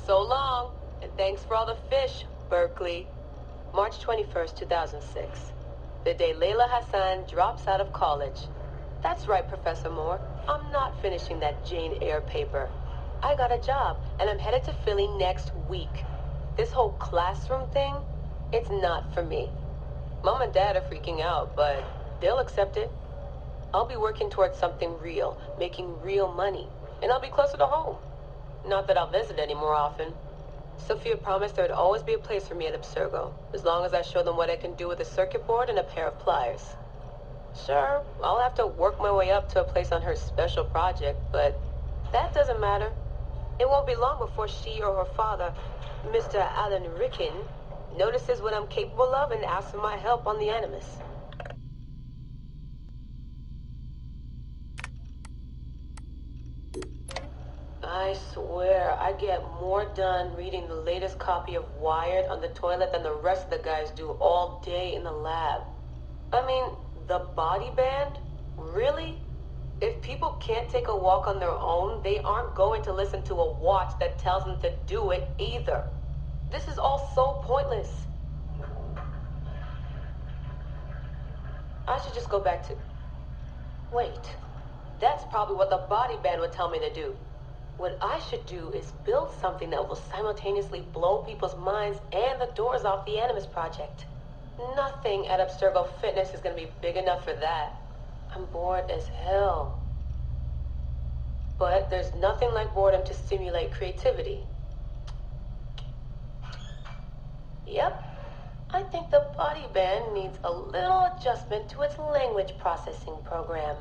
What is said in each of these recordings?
So long, and thanks for all the fish, Berkeley. March 21st, 2006. The day Layla Hassan drops out of college. That's right, Professor Moore. I'm not finishing that Jane Eyre paper. I got a job, and I'm headed to Philly next week. This whole classroom thing, it's not for me. Mom and Dad are freaking out, but they'll accept it. I'll be working towards something real, making real money, and I'll be closer to home. Not that I'll visit any more often. Sophia promised there'd always be a place for me at Abstergo, as long as I show them what I can do with a circuit board and a pair of pliers. Sure, I'll have to work my way up to a place on her special project, but that doesn't matter. It won't be long before she or her father, Mr. Alan Ricken, notices what I'm capable of and asks for my help on the Animus. I swear, I get more done reading the latest copy of Wired on the toilet than the rest of the guys do all day in the lab. I mean, the body band? Really? If people can't take a walk on their own, they aren't going to listen to a watch that tells them to do it either. This is all so pointless. I should just go back to... Wait. That's probably what the body band would tell me to do. What I should do is build something that will simultaneously blow people's minds and the doors off the Animus Project. Nothing at Abstergo Fitness is going to be big enough for that. I'm bored as hell. But there's nothing like boredom to stimulate creativity. Yep. I think the body band needs a little adjustment to its language processing program.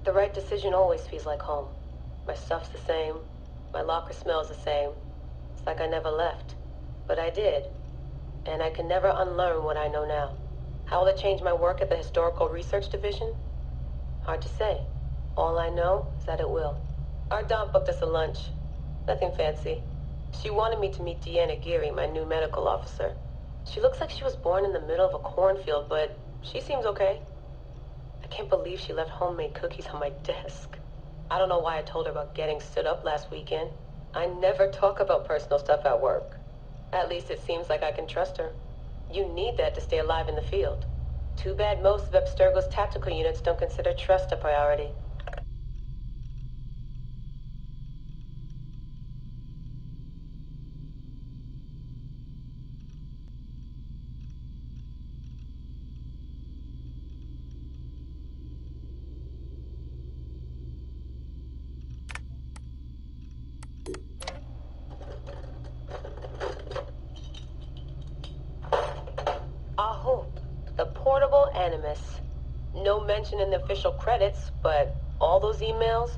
The right decision always feels like home. My stuff's the same. My locker smells the same. It's like I never left. But I did. And I can never unlearn what I know now. How will it change my work at the Historical Research Division? Hard to say. All I know is that it will. Our Dom booked us a lunch. Nothing fancy. She wanted me to meet Deanna Geary, my new medical officer. She looks like she was born in the middle of a cornfield, but she seems okay. I can't believe she left homemade cookies on my desk. I don't know why I told her about getting stood up last weekend. I never talk about personal stuff at work. At least it seems like I can trust her. You need that to stay alive in the field. Too bad most of Abstergo's tactical units don't consider trust a priority. The portable Animus. No mention in the official credits, but all those emails,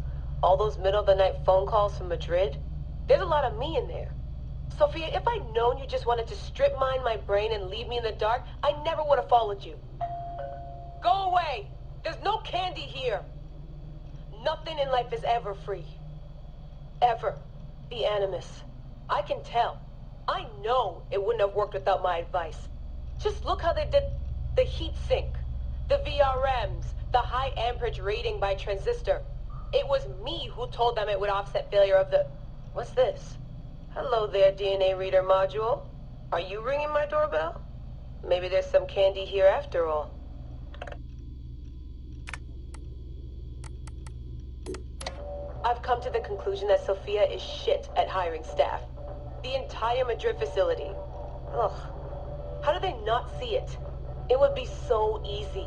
all those middle-of-the-night phone calls from Madrid, there's a lot of me in there. Sophia, if I'd known you just wanted to strip mine my brain and leave me in the dark, I never would have followed you. Go away! There's no candy here! Nothing in life is ever free. Ever. The Animus. I can tell. I know it wouldn't have worked without my advice. Just look how they did the heat sink, the VRMs, the high amperage rating by transistor. It was me who told them it would offset failure of the... What's this? Hello there, DNA reader module. Are you ringing my doorbell? Maybe there's some candy here after all. I've come to the conclusion that Sophia is shit at hiring staff. The entire Madrid facility. Ugh. How do they not see it? It would be so easy.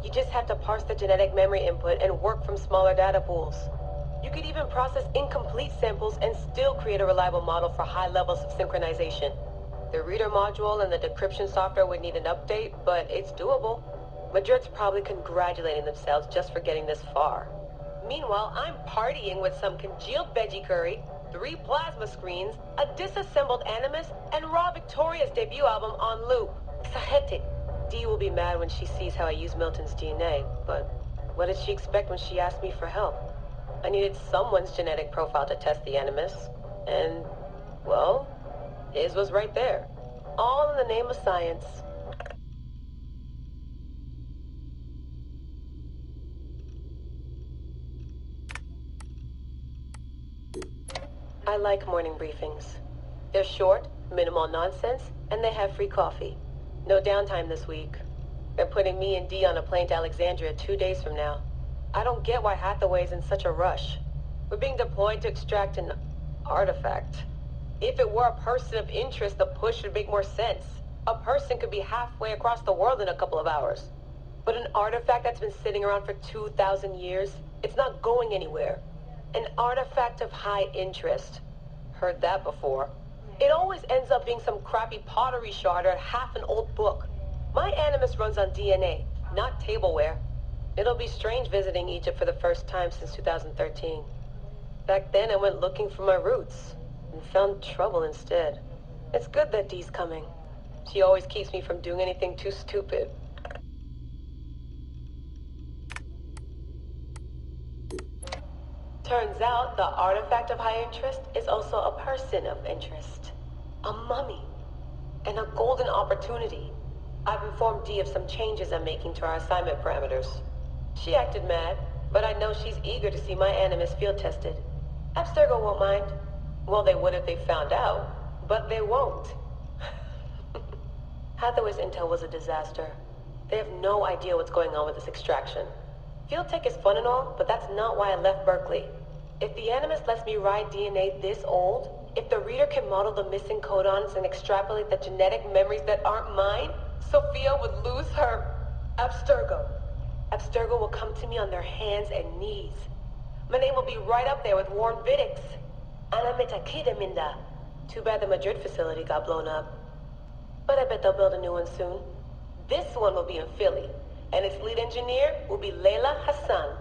You just have to parse the genetic memory input and work from smaller data pools. You could even process incomplete samples and still create a reliable model for high levels of synchronization. The reader module and the decryption software would need an update, but it's doable. Madrid's probably congratulating themselves just for getting this far. Meanwhile, I'm partying with some congealed veggie curry, 3 plasma screens, a disassembled Animus, and Raw Victoria's debut album on loop. Sahete. Dee will be mad when she sees how I use Milton's DNA, but what did she expect when she asked me for help? I needed someone's genetic profile to test the Animus, and, well, his was right there. All in the name of science. I like morning briefings. They're short, minimal nonsense, and they have free coffee. No downtime this week. They're putting me and Dee on a plane to Alexandria 2 days from now. I don't get why Hathaway's in such a rush. We're being deployed to extract an artifact. If it were a person of interest, the push would make more sense. A person could be halfway across the world in a couple of hours. But an artifact that's been sitting around for 2,000 years, it's not going anywhere. An artifact of high interest. Heard that before. It always ends up being some crappy pottery shard or half an old book. My Animus runs on DNA, not tableware. It'll be strange visiting Egypt for the first time since 2013. Back then I went looking for my roots, and found trouble instead. It's good that Dee's coming. She always keeps me from doing anything too stupid. Turns out the artifact of high interest is also a person of interest. A mummy. And a golden opportunity. I've informed Dee of some changes I'm making to our assignment parameters. She acted mad, but I know she's eager to see my Animus field tested. Abstergo won't mind. Well, they would if they found out, but they won't. Hathaway's intel was a disaster. They have no idea what's going on with this extraction. Field tech is fun and all, but that's not why I left Berkeley. If the Animus lets me ride DNA this old, if the reader can model the missing codons and extrapolate the genetic memories that aren't mine, Sophia would lose her Abstergo. Abstergo will come to me on their hands and knees. My name will be right up there with Warren Vidick's. Ana Metakida Minda. Too bad the Madrid facility got blown up. But I bet they'll build a new one soon. This one will be in Philly, and its lead engineer will be Leila Hassan.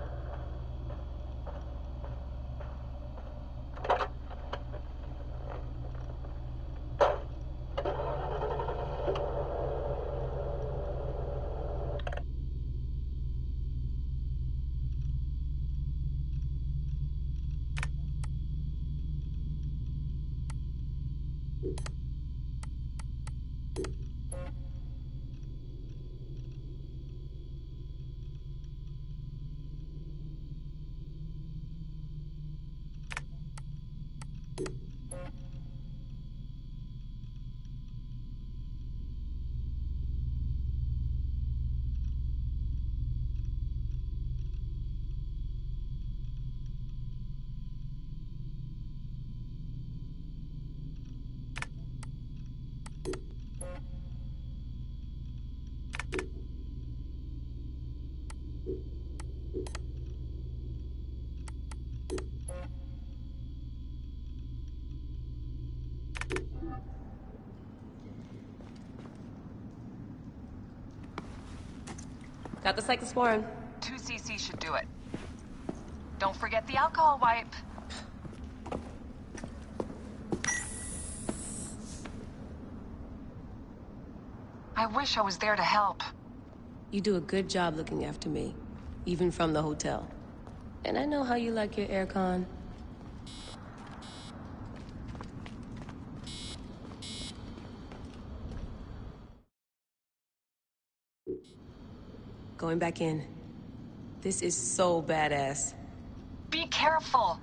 Got the cyclosporin. 2cc should do it. Don't forget the alcohol wipe. I wish I was there to help. You do a good job looking after me, even from the hotel. And I know how you like your aircon. Going back in. This is so badass. Be careful!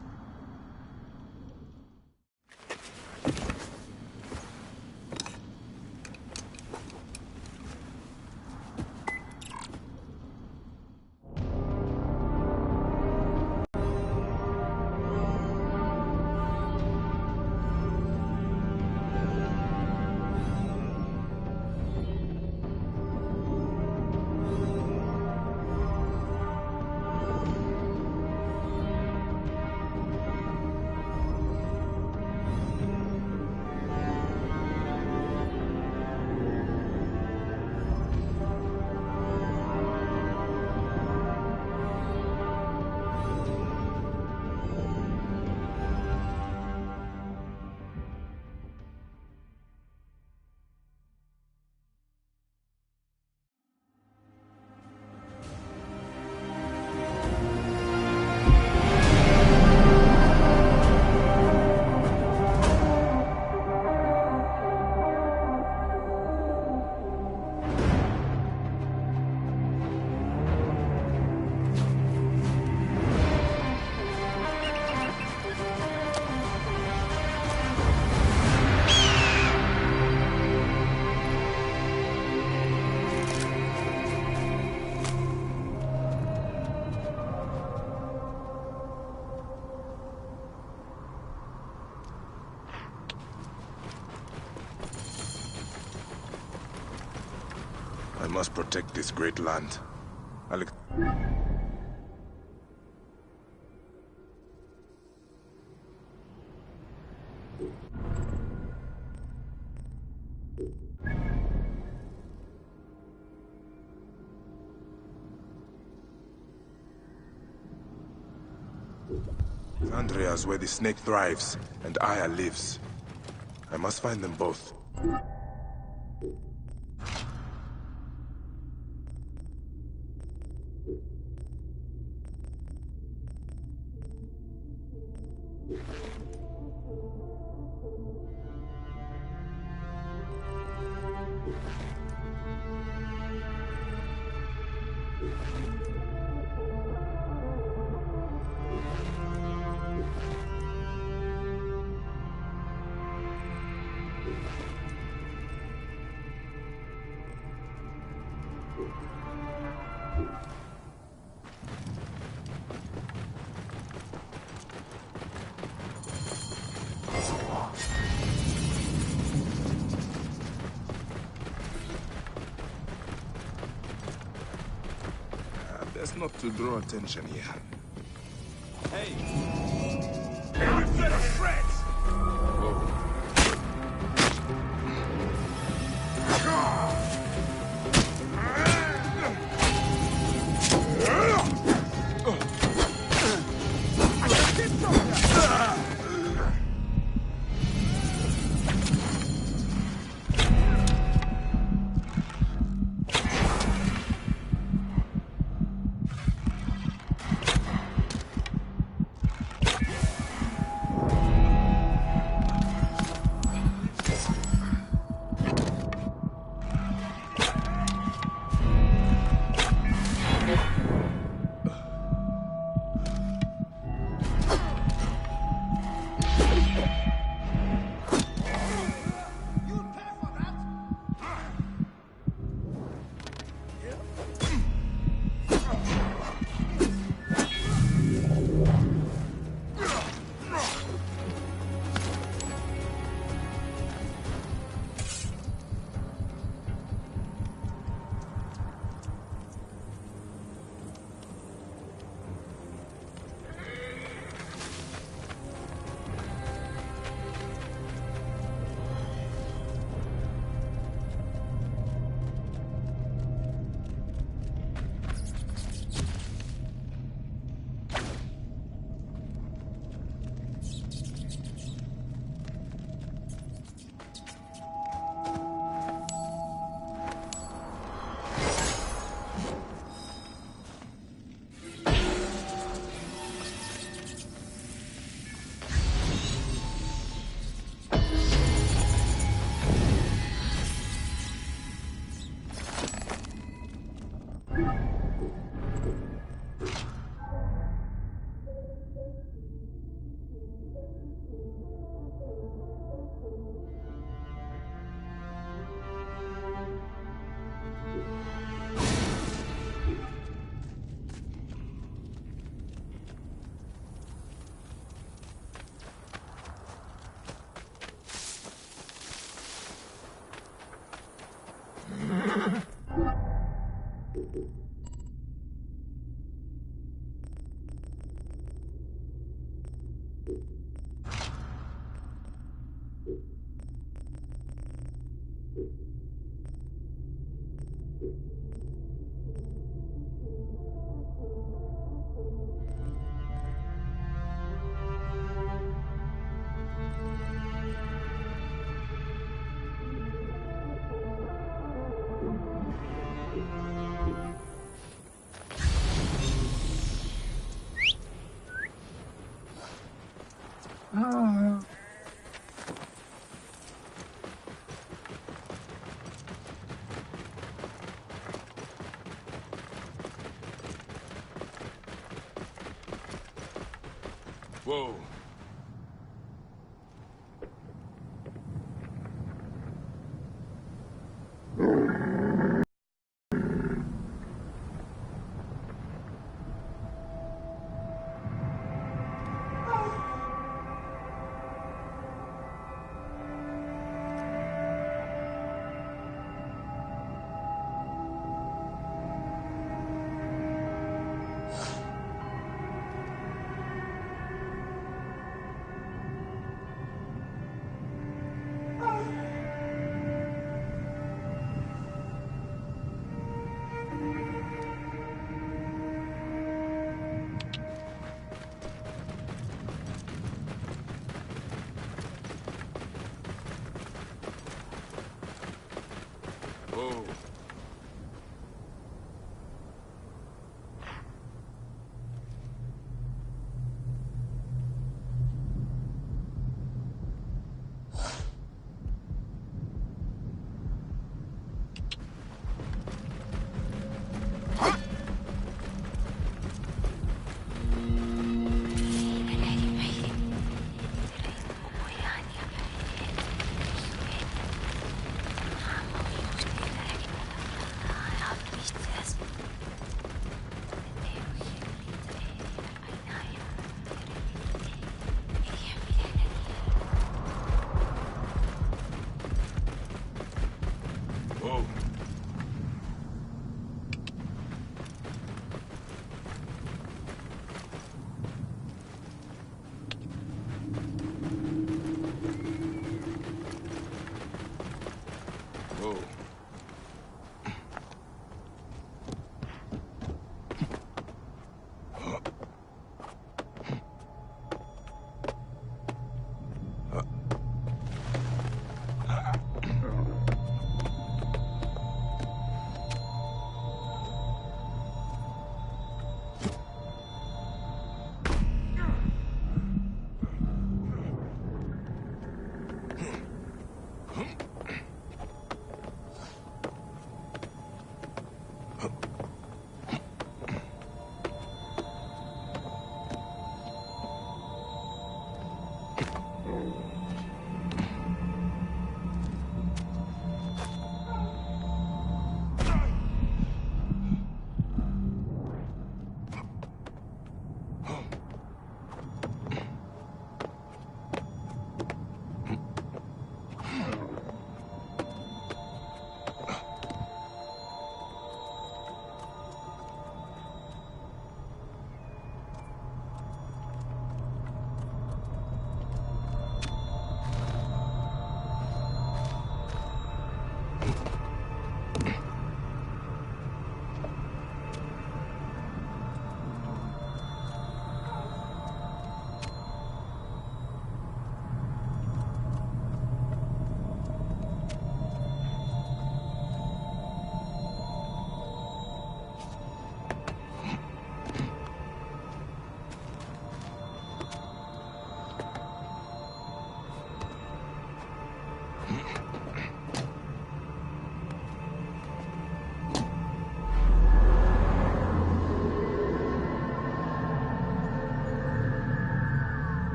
must protect this great land. Alex. Andrea's where the snake thrives, and Aya lives. I must find them both. Best not to draw attention here. Hey! Outfit of threats! Whoa. Whoa.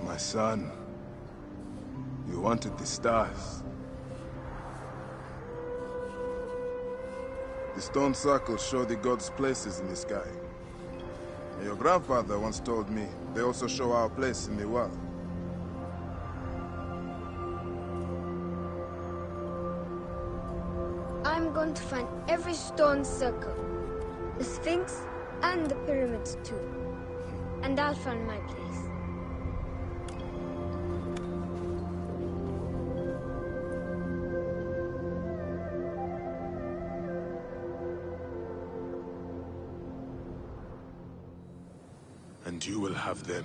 My son, you wanted the stars. The stone circles show the gods' places in the sky. Your grandfather once told me they also show our place in the world. I'm going to find every stone circle, the Sphinx, and the pyramids too. And I'll find my place. And you will have them.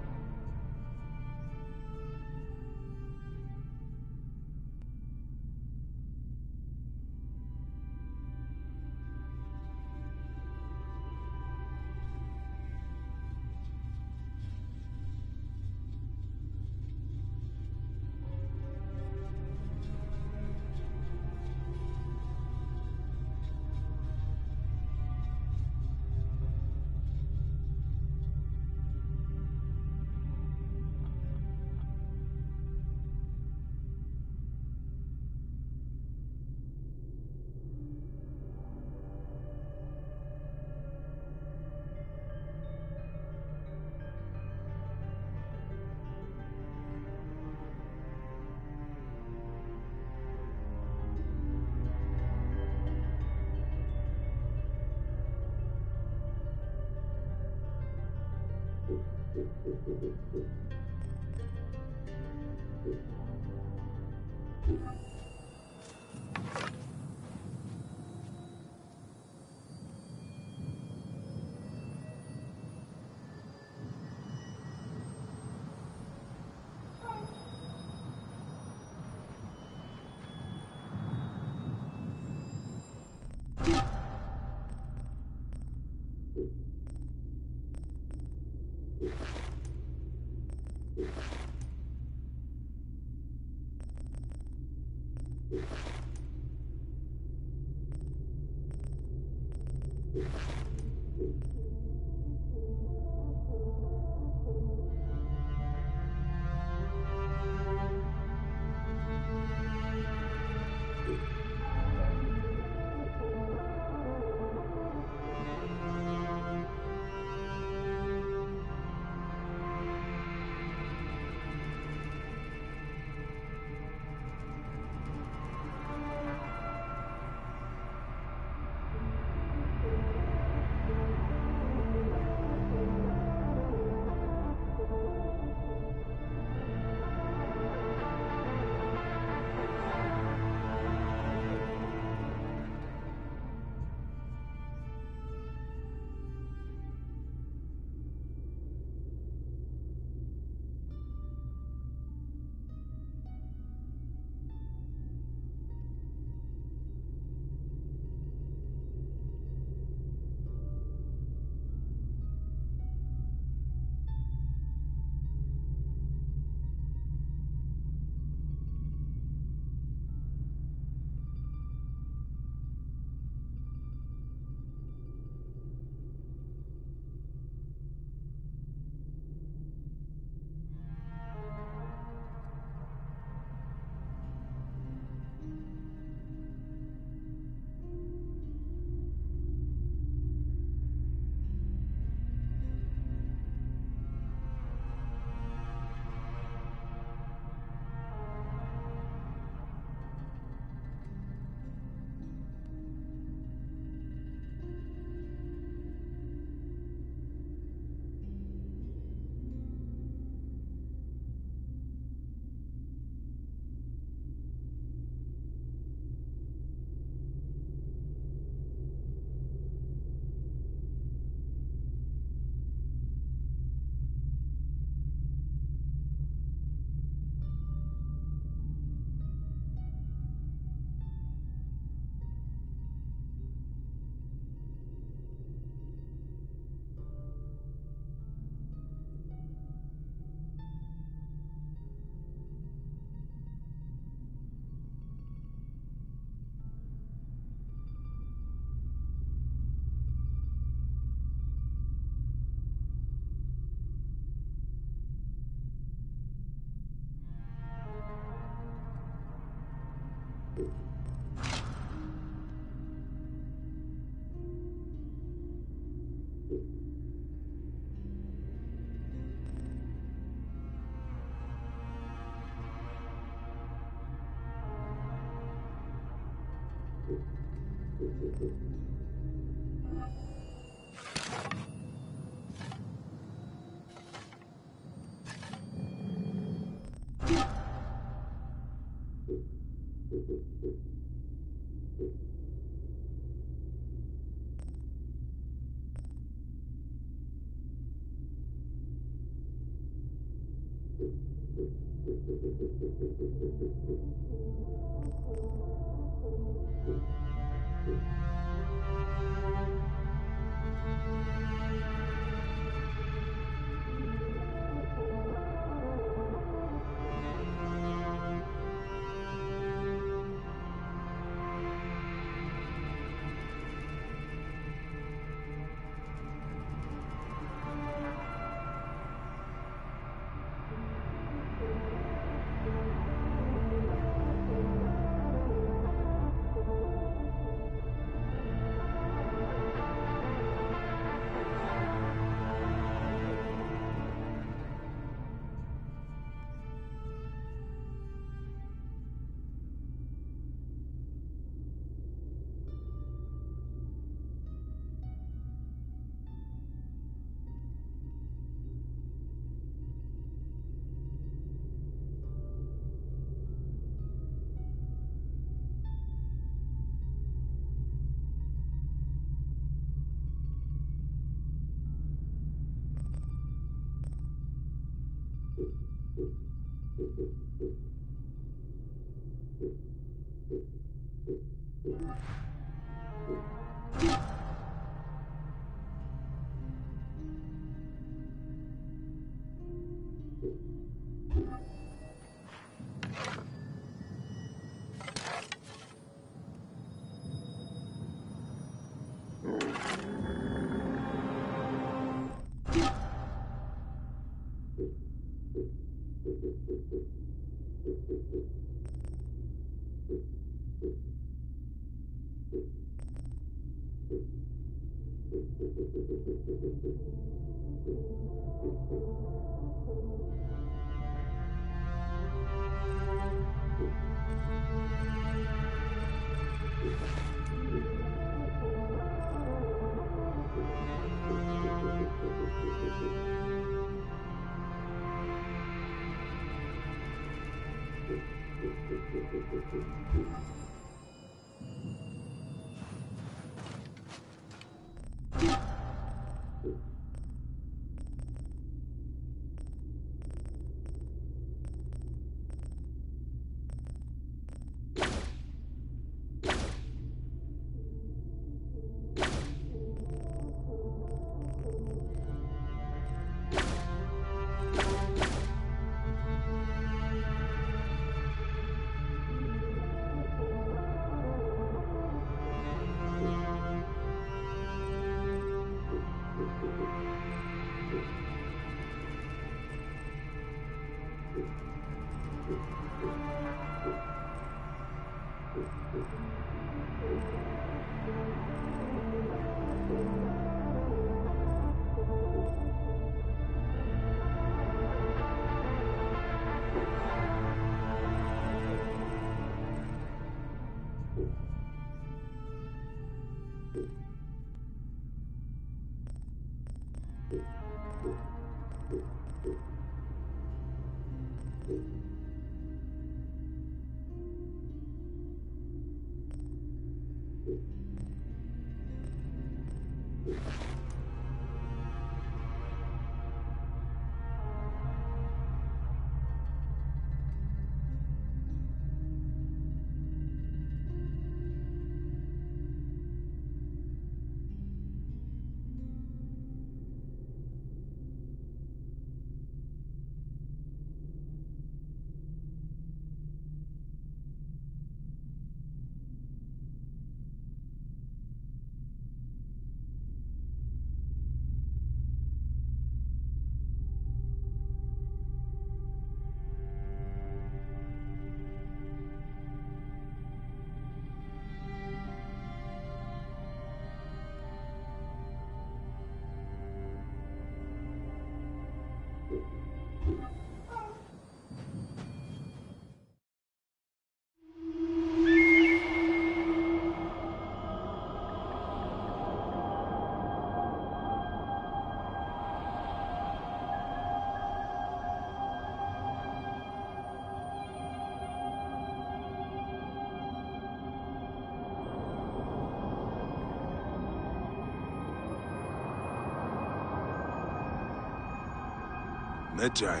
Medjay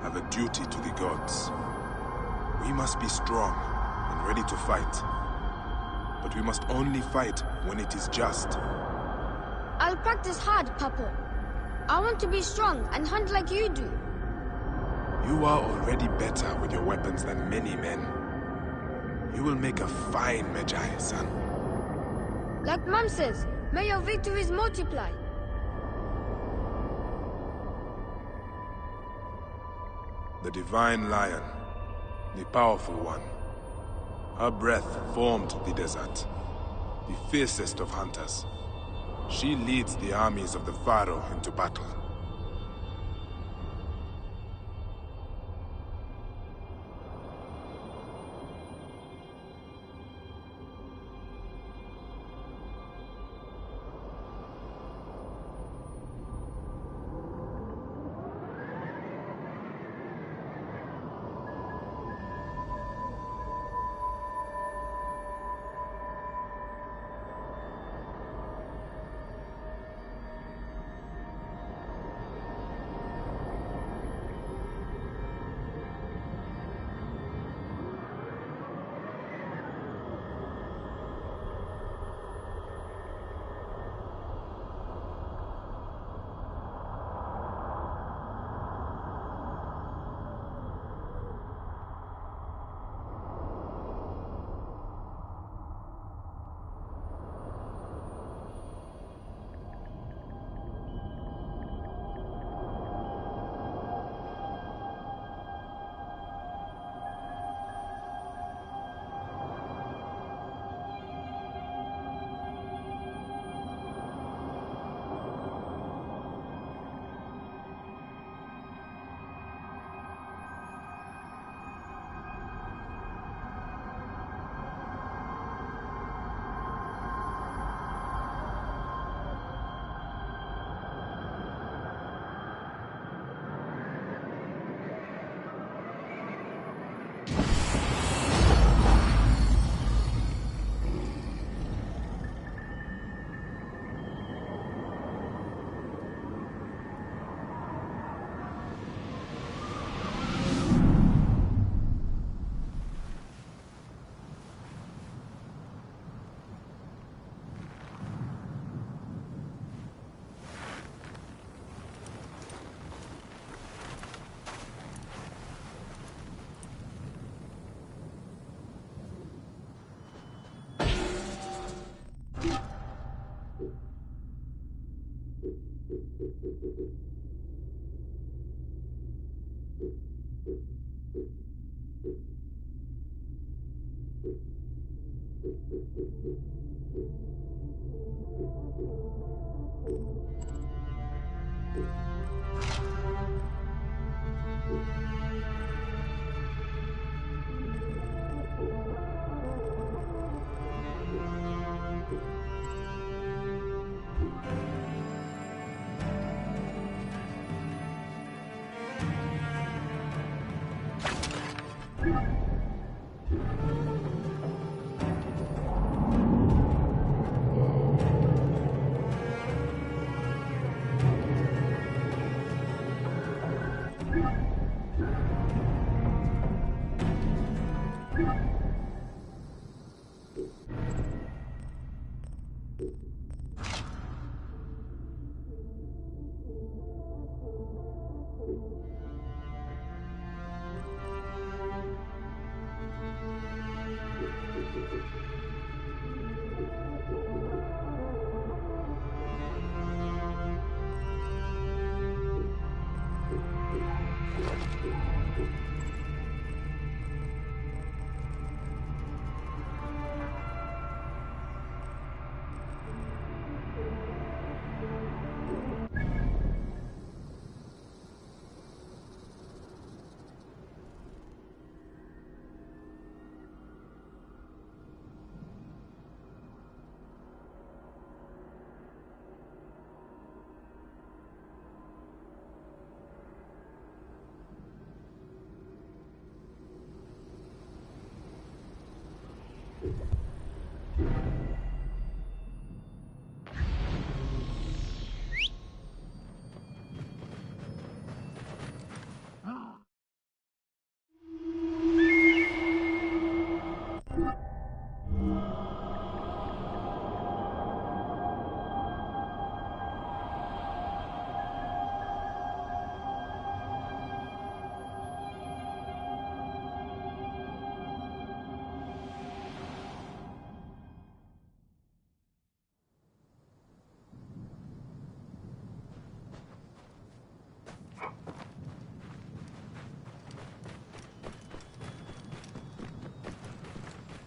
have a duty to the gods. We must be strong and ready to fight. But we must only fight when it is just. I'll practice hard, Papo. I want to be strong and hunt like you do. You are already better with your weapons than many men. You will make a fine Medjay, son. Like Mom says, may your victories multiply. The Divine Lion, the powerful one. Her breath formed the desert, the fiercest of hunters. She leads the armies of the Pharaoh into battle.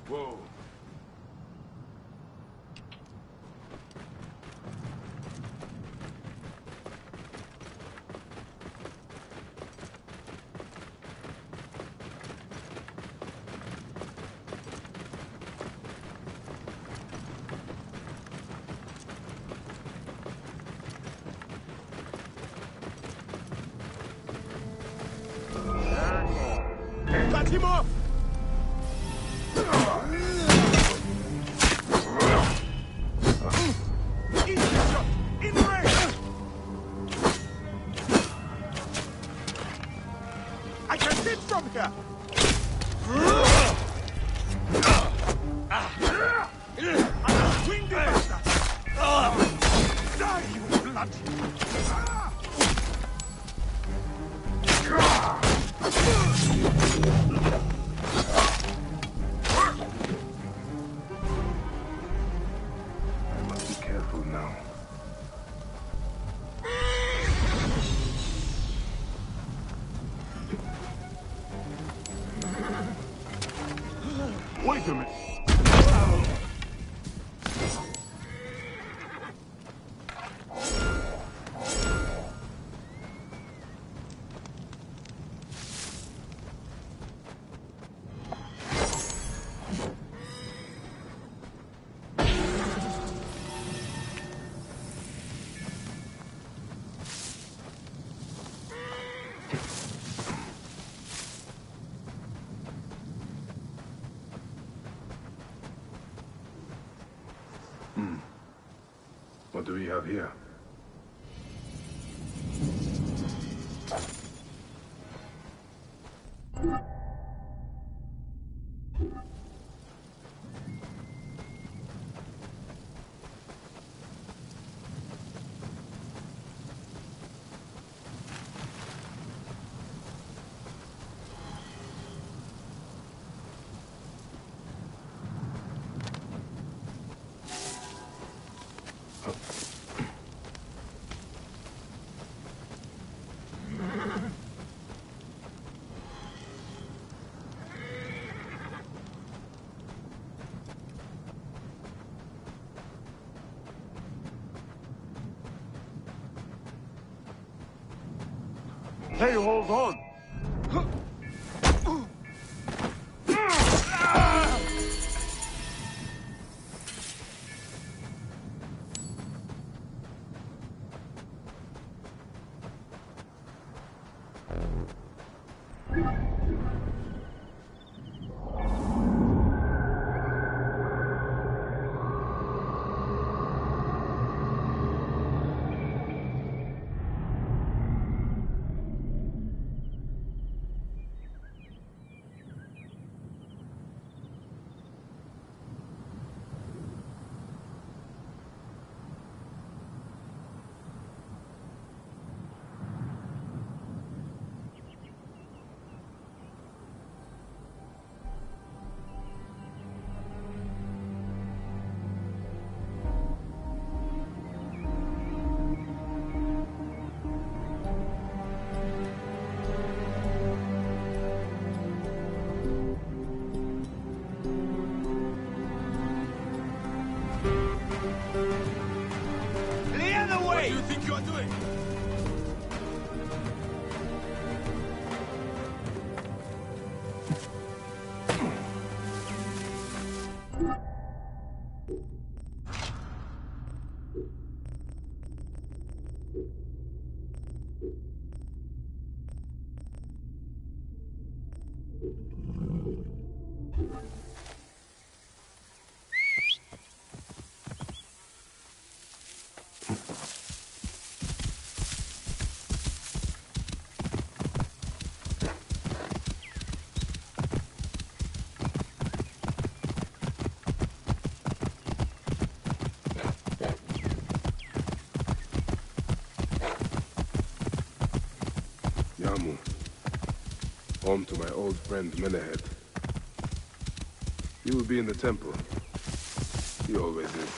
Whoa. Cut him off! In range! I can hit from here! I'm a windy bastard! Die, you blood! I must be careful now. Wait a minute! What do we have here? Hey, hold on. What do you think you are doing? Yamu. Home to my old friend Menehet. He will be in the temple. He always is.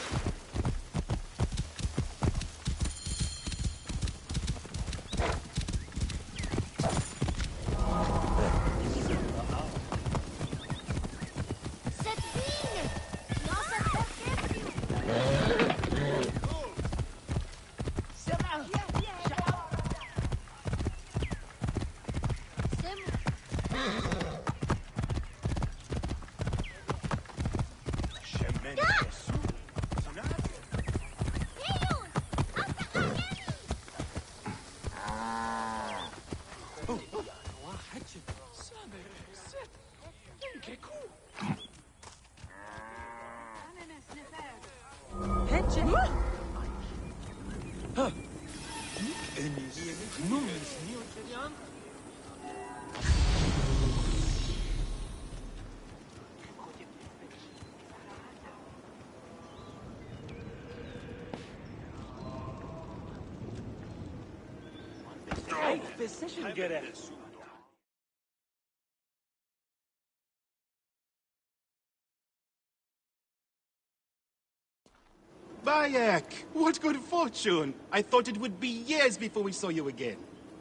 Bayek, what good fortune! I thought it would be years before we saw you again.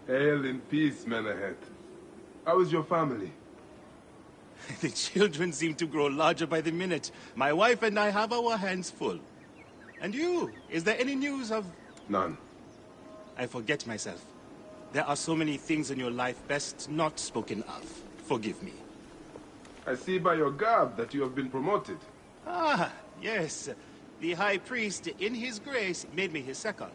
Hail in peace, Menehet. How is your family? The children seem to grow larger by the minute. My wife and I have our hands full. And you? Is there any news of... None. I forget myself. There are so many things in your life best not spoken of. Forgive me. I see by your garb that you have been promoted. Ah, yes. The High Priest, in his grace, made me his second.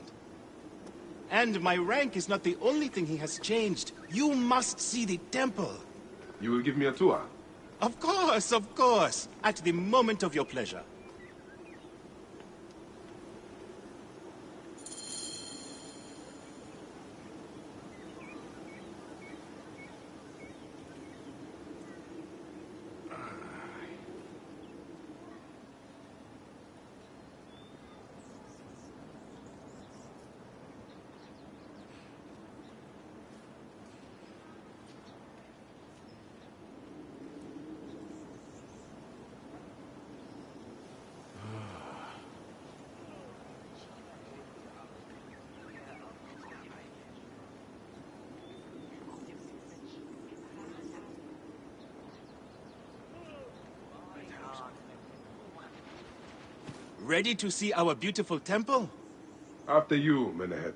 And my rank is not the only thing he has changed. You must see the temple. You will give me a tour? Of course, of course. At the moment of your pleasure. Ready to see our beautiful temple? After you, Menehet.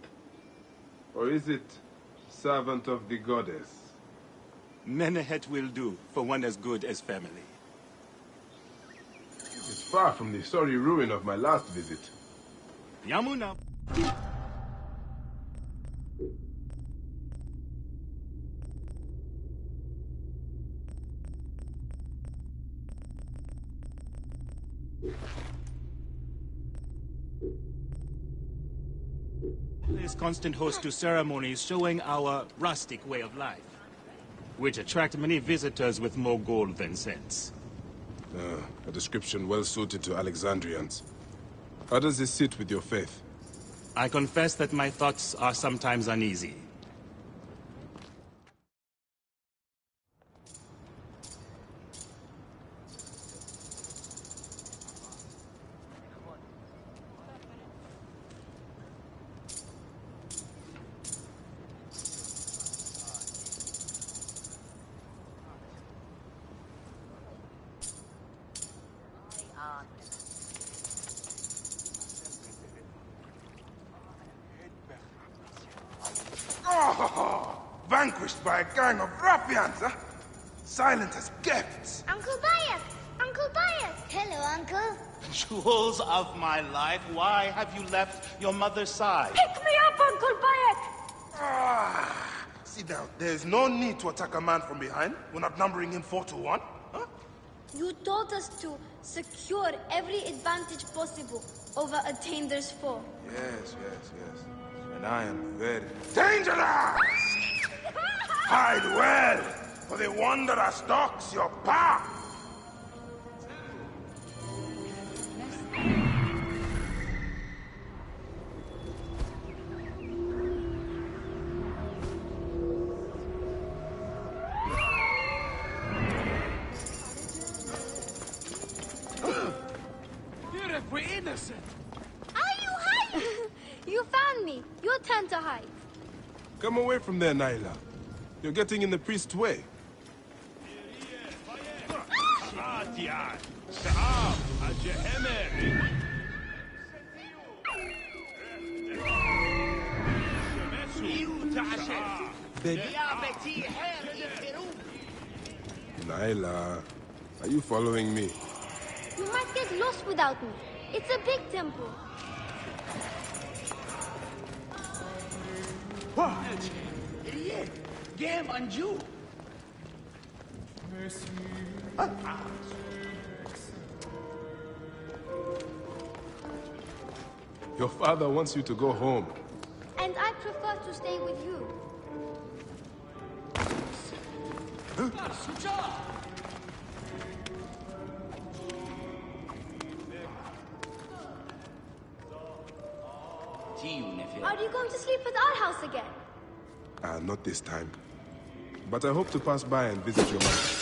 Or is it Servant of the goddess. Menehet will do for one as good as family. It's far from the sorry ruin of my last visit. Yamuna. Is constant host to ceremonies showing our rustic way of life, which attract many visitors with more gold than sense. A description well suited to Alexandrians. How does this sit with your faith? I confess that my thoughts are sometimes uneasy. Vanquished by a gang of ruffians, huh? Silent as gifts. Uncle Bayek! Uncle Bayek! Hello, Uncle. Jewels of my life, why have you left your mother's side? Pick me up, Uncle Bayek! Sit down. There's no need to attack a man from behind. We're not numbering him 4-1. Huh? You taught us to secure every advantage possible over Attainer's foe. Yes. And I am very dangerous! Hide well, for the wanderer stalks your path! We're innocent. Are you hiding? You found me. Your turn to hide. Come away from there, Naila. You're getting in the priest's way. Naila, are you following me? You might get lost without me. It's a big temple. Your father wants you to go home. And I prefer to stay with you. Are you going to sleep at our house again? Not this time. But I hope to pass by and visit your mother.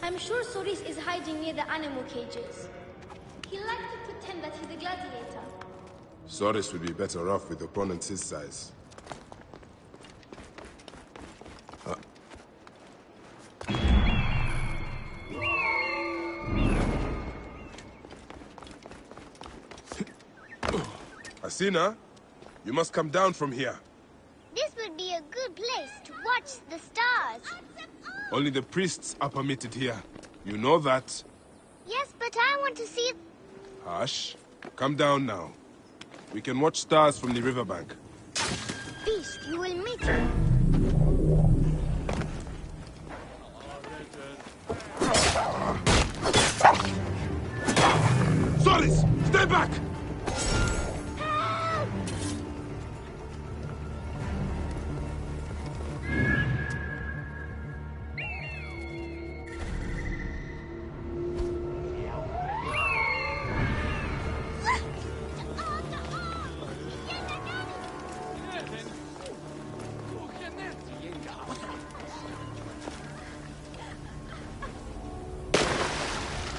I'm sure Soris is hiding near the animal cages. He likes to pretend that he's a gladiator. Soris would be better off with opponents his size. Asina, you must come down from here. This would be a good place to watch the stars. Only the priests are permitted here. You know that. Yes, but I want to see... Hush. Come down now. We can watch stars from the riverbank. Beast, you will meet her. Soris, stay back!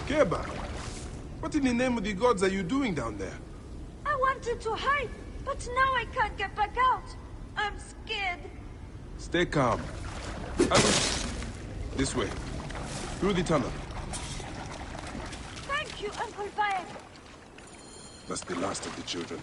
Keba, what in the name of the gods are you doing down there? I wanted to hide, but now I can't get back out. I'm scared. Stay calm. This way. Through the tunnel. Thank you, Uncle Bayek. That's the last of the children.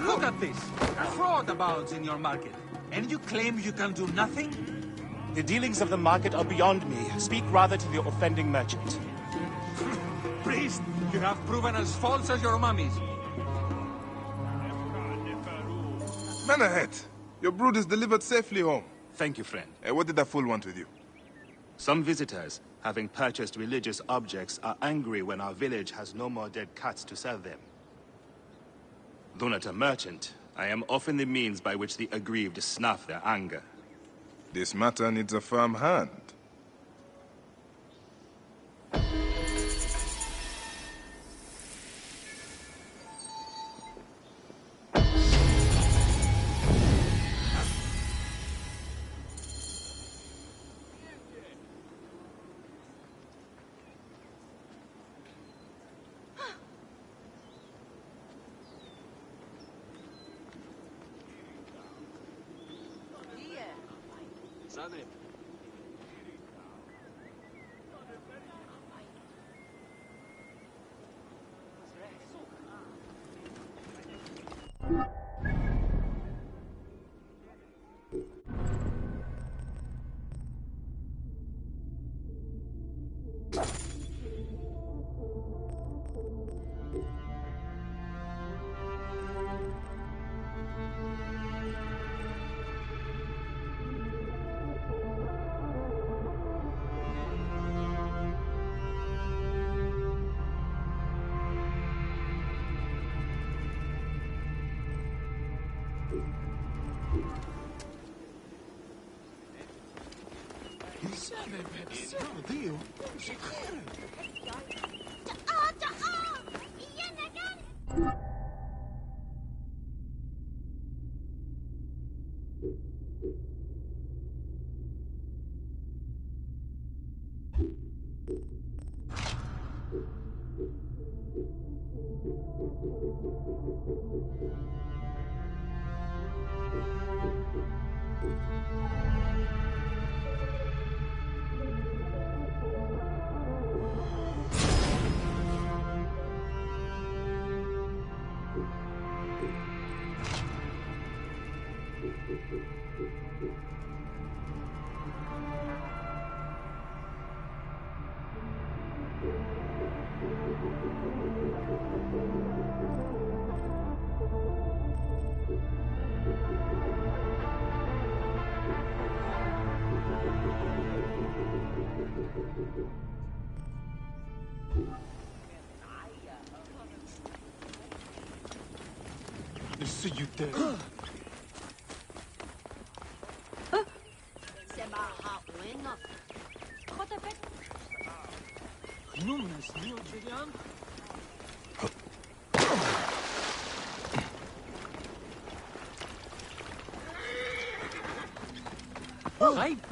Look at this! Fraud abounds in your market, and you claim you can do nothing? The dealings of the market are beyond me. Speak rather to the offending merchant. Priest, you have proven as false as your mummies. Man ahead! Your brood is delivered safely home. Thank you, friend. What did that fool want with you? Some visitors, having purchased religious objects, are angry when our village has no more dead cats to sell them. Though not a merchant, I am often the means by which the aggrieved snuff their anger. This matter needs a firm hand.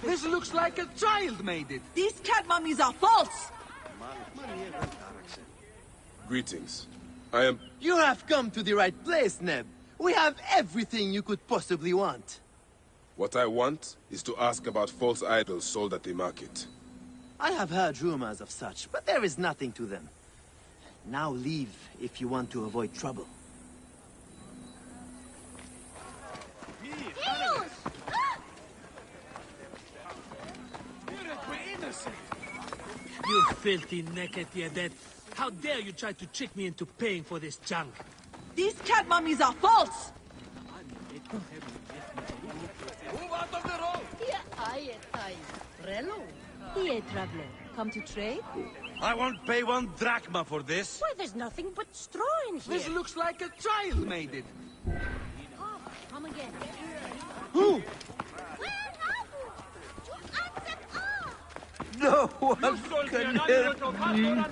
This looks like a child made it. These cat mummies are false! Greetings. I am... You have come to the right place, Neb. We have everything you could possibly want. What I want is to ask about false idols sold at the market. I have heard rumors of such, but there is nothing to them. Now leave if you want to avoid trouble. You filthy naked Yadet. How dare you try to trick me into paying for this junk? These cat mummies are false! Move out of the road! Here, traveler. Come to trade? I won't pay 1 drachma for this. Why, there's nothing but straw in here. This looks like a child made it. Come again. Who? No one can help me.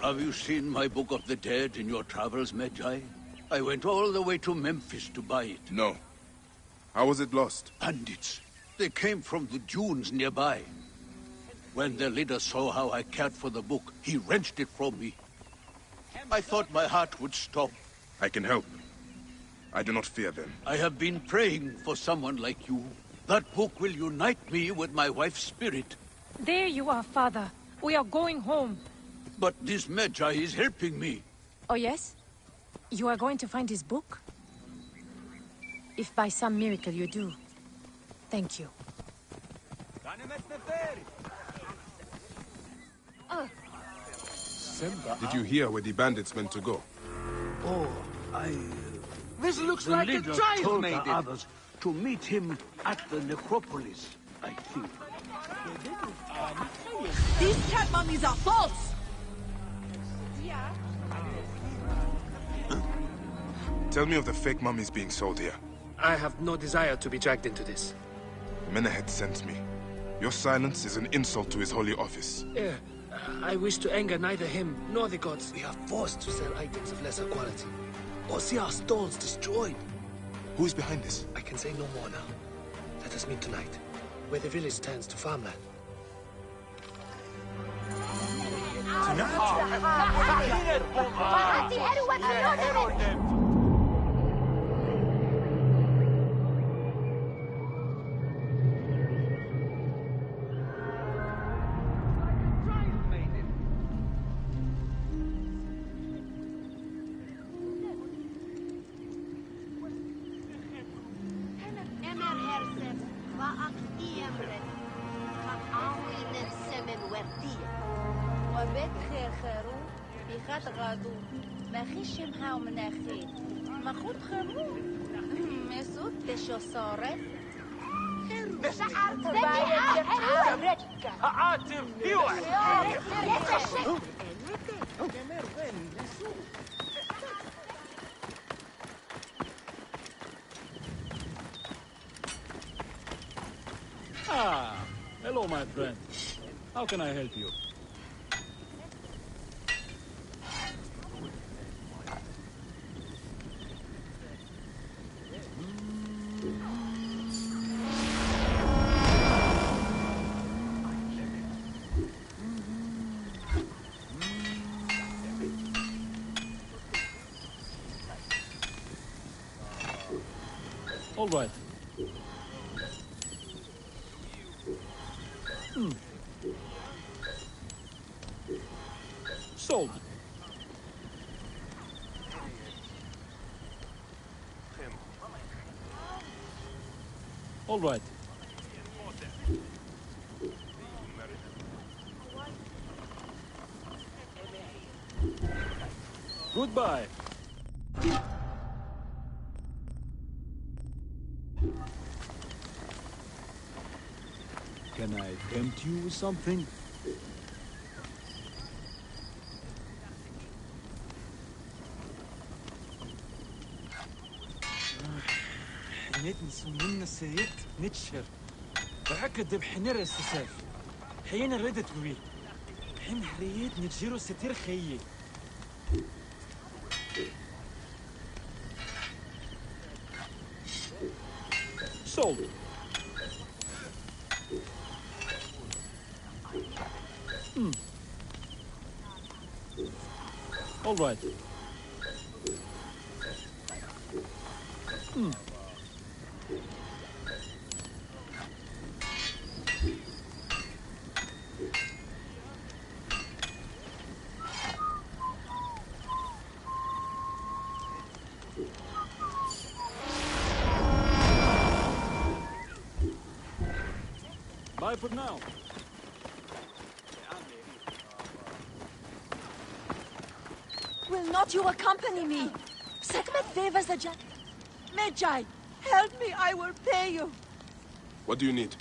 Have you seen my Book of the Dead in your travels, Medjay? I went all the way to Memphis to buy it. No. How was it lost? Bandits. They came from the dunes nearby. When their leader saw how I cared for the book, he wrenched it from me. I thought my heart would stop. I can help. I do not fear them. I have been praying for someone like you. That book will unite me with my wife's spirit. There you are, Father. We are going home. But this Medjay is helping me. Oh, yes? You are going to find his book? If by some miracle you do, thank you. Did you hear where the bandits meant to go? Oh, This looks the like a leader child told made the it. others to meet him at the necropolis, I think. These cat mummies are false! Tell me of the fake mummies being sold here. I have no desire to be dragged into this. Menehet sent me. Your silence is an insult to his holy office. I wish to anger neither him nor the gods. We are forced to sell items of lesser quality, or see our stalls destroyed. Who is behind this? I can say no more now. Let us meet tonight, where the village turns to farmland. Hello, my friend. How can I help you? All right. Sold. All right. Goodbye. Can I tempt you with something? نت نسمينا سيد نتشر. بحكد بحنير السساف. حين ردت بوي هم هريت نجيرو ستير خيي Sold. All right. Bye for now. Will not you accompany me? Sekhmet favors the Jan... Medjay, help me, I will pay you. What do you need?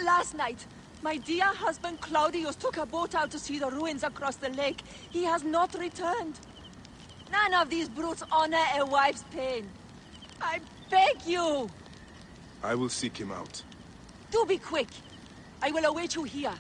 Last night, my dear husband Claudius took a boat out to see the ruins across the lake. He has not returned. None of these brutes honor a wife's pain. I beg you! I will seek him out. Do be quick. I will await you here.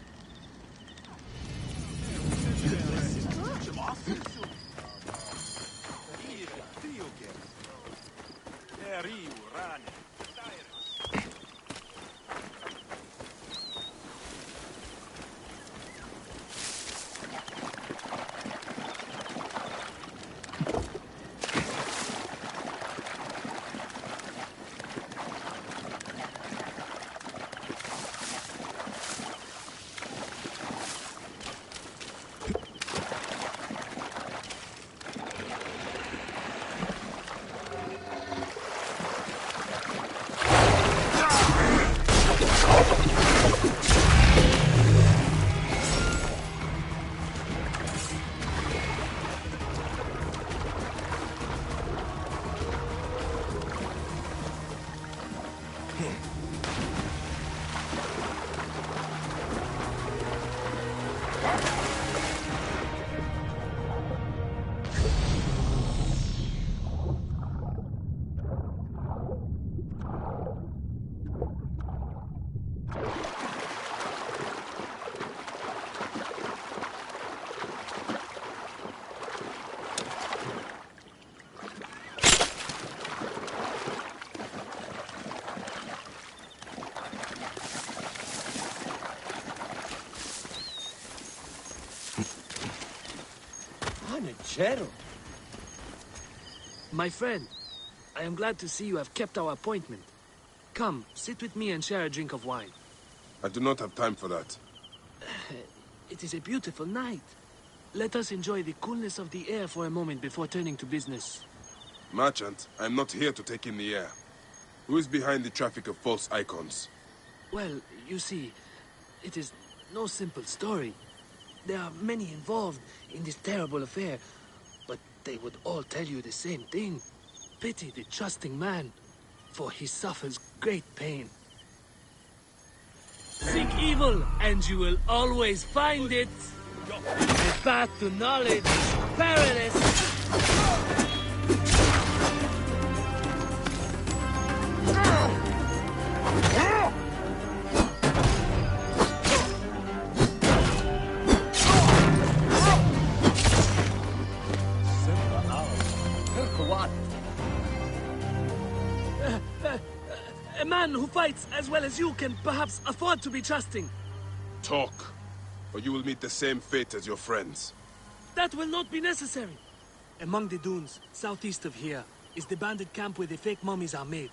My friend, I am glad to see you have kept our appointment. Come, sit with me and share a drink of wine. I do not have time for that. It is a beautiful night. Let us enjoy the coolness of the air for a moment before turning to business. Merchant, I am not here to take in the air. Who is behind the traffic of false icons? Well, you see, it is no simple story. There are many involved in this terrible affair, but they would all tell you the same thing. Pity the trusting man, for he suffers great pain. Seek evil, and you will always find it. The path to knowledge is perilous. A man who fights as well as you can perhaps afford to be trusting. Talk, or you will meet the same fate as your friends. That will not be necessary. Among the dunes, southeast of here, is the bandit camp where the fake mummies are made.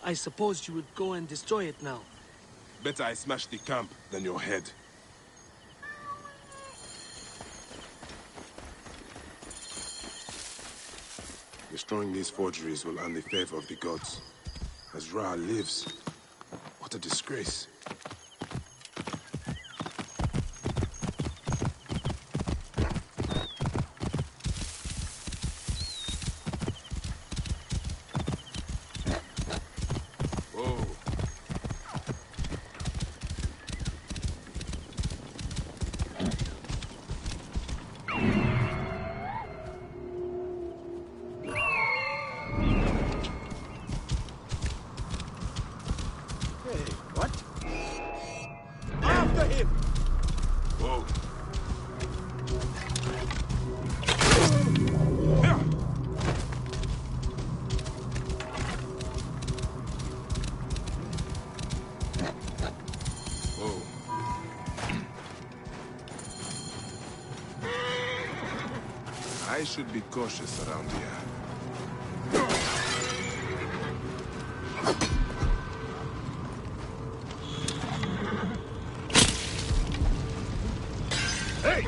I suppose you would go and destroy it now. Better I smash the camp than your head. Destroying these forgeries will earn the favor of the gods. As Ra lives, what a disgrace. I should be cautious around here. Hey!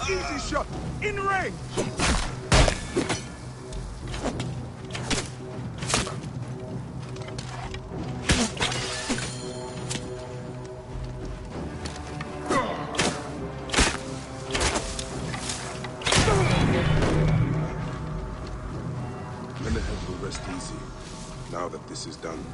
Easy shot! In range! Menehead will rest easy, now that this is done.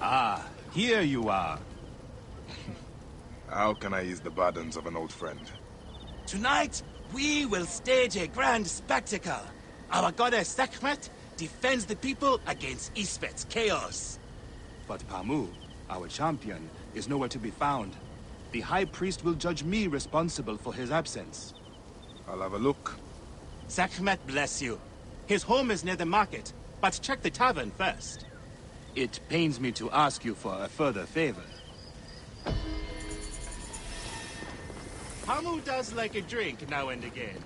Ah, here you are. How can I ease the burdens of an old friend? Tonight, we will stage a grand spectacle. Our goddess Sekhmet defends the people against Ispet's chaos. But Pamu, our champion, is nowhere to be found. The High Priest will judge me responsible for his absence. I'll have a look. Sekhmet bless you. His home is near the market, but check the tavern first. It pains me to ask you for a further favor. Pamu does like a drink now and again.